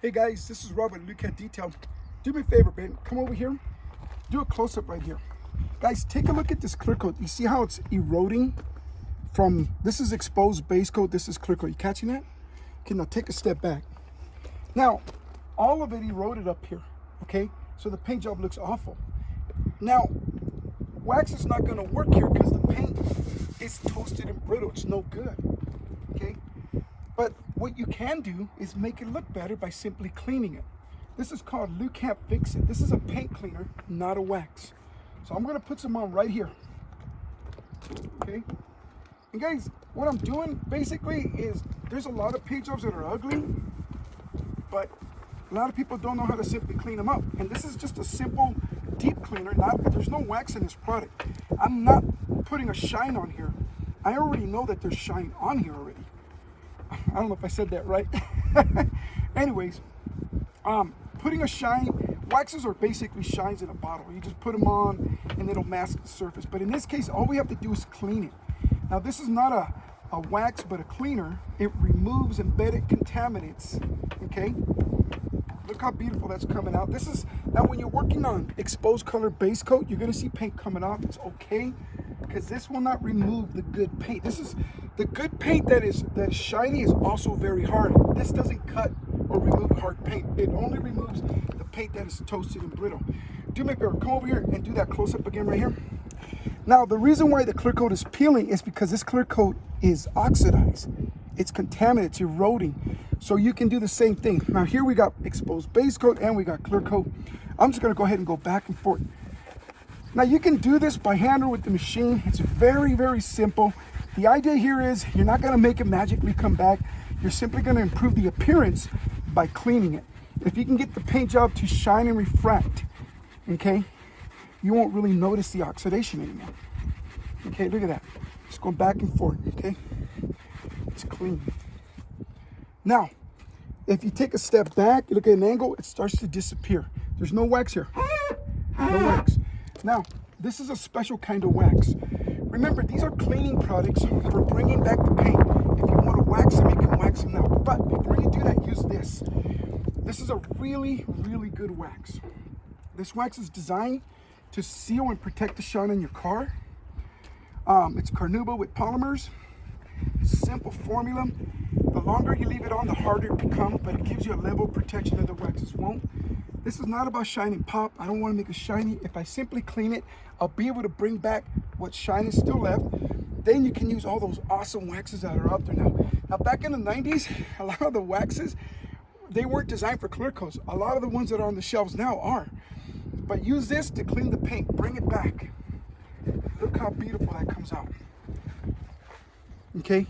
Hey guys, this is Robert Lukat Detail. Do me a favor, man. Come over here. Do a close-up right here. Guys, take a look at this clear coat. You see how it's eroding from, this is exposed base coat, this is clear coat. You catching that? Okay, now take a step back. Now, all of it eroded up here, okay? So the paint job looks awful. Now, wax is not gonna work here because the paint is toasted and brittle. It's no good, okay? But what you can do is make it look better by simply cleaning it. This is called Lukat Fix It. This is a paint cleaner, not a wax. So I'm gonna put some on right here, okay? And guys, what I'm doing basically is, there's a lot of paint jobs that are ugly, but a lot of people don't know how to simply clean them up. And this is just a simple deep cleaner. There's no wax in this product. I'm not putting a shine on here. I already know that there's shine on here already. I don't know if I said that right. Anyways, putting a shine, waxes are basically shines in a bottle. You just put them on and it'll mask the surface. But in this case, all we have to do is clean it. Now this is not a wax, but a cleaner. It removes embedded contaminants, okay? Look how beautiful that's coming out. This is, now when you're working on exposed color base coat, you're gonna see paint coming off. It's okay, because this will not remove the good paint. This is, the good paint that is shiny is also very hard. This doesn't cut or remove hard paint. It only removes the paint that is toasted and brittle. Do me a favor, come over here and do that close up again right here. Now, the reason why the clear coat is peeling is because this clear coat is oxidized. It's contaminated, it's eroding. So you can do the same thing. Now here we got exposed base coat and we got clear coat. I'm just gonna go ahead and go back and forth. Now you can do this by hand or with the machine. It's very, very simple. The idea here is you're not gonna make it magically come back. You're simply gonna improve the appearance by cleaning it. If you can get the paint job to shine and refract, okay, you won't really notice the oxidation anymore. Okay, look at that. Just going back and forth, okay? It's clean. Now, if you take a step back, you look at an angle, it starts to disappear. There's no wax here. No wax. Now, this is a special kind of wax. Remember, these are cleaning products for bringing back the paint. If you want to wax them, you can wax them now. But before you do that, use this. This is a really, really good wax. This wax is designed to seal and protect the shine in your car. It's carnauba with polymers. Simple formula. The longer you leave it on, the harder it becomes, but it gives you a level of protection that the waxes won't. This is not about shine and pop. I don't want to make it shiny. If I simply clean it, I'll be able to bring back what shine is still left. Then you can use all those awesome waxes that are out there now. Now back in the 90s, a lot of the waxes, they weren't designed for clear coats. A lot of the ones that are on the shelves now are. But use this to clean the paint, bring it back. Look how beautiful that comes out. Okay,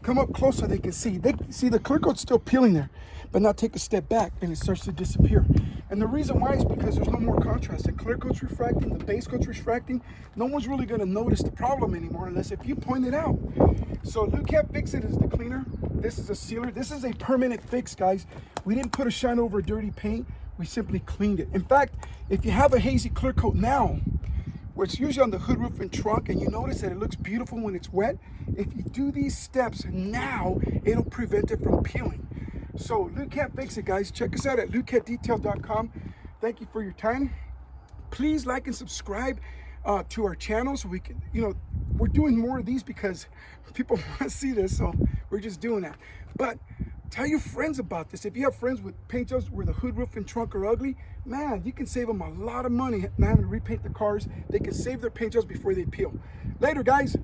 come up close so they can see. They see the clear coat's still peeling there, but now take a step back and it starts to disappear. And the reason why is because there's no more contrast. The clear coat's refracting, the base coat's refracting. No one's really gonna notice the problem anymore unless if you point it out. So Lukat Fix It is the cleaner. This is a sealer. This is a permanent fix, guys. We didn't put a shine over dirty paint. We simply cleaned it. In fact, if you have a hazy clear coat now, where it's usually on the hood, roof, and trunk, and you notice that it looks beautiful when it's wet, if you do these steps now, it'll prevent it from peeling. So Lukat Fix It, guys. Check us out at lukatdetail.com. Thank you for your time. Please like and subscribe to our channel so we can, we're doing more of these because people want to see this, so we're just doing that. But tell your friends about this. If you have friends with paint jobs where the hood, roof, and trunk are ugly, man, you can save them a lot of money not having to repaint the cars. They can save their paint jobs before they peel. Later, guys.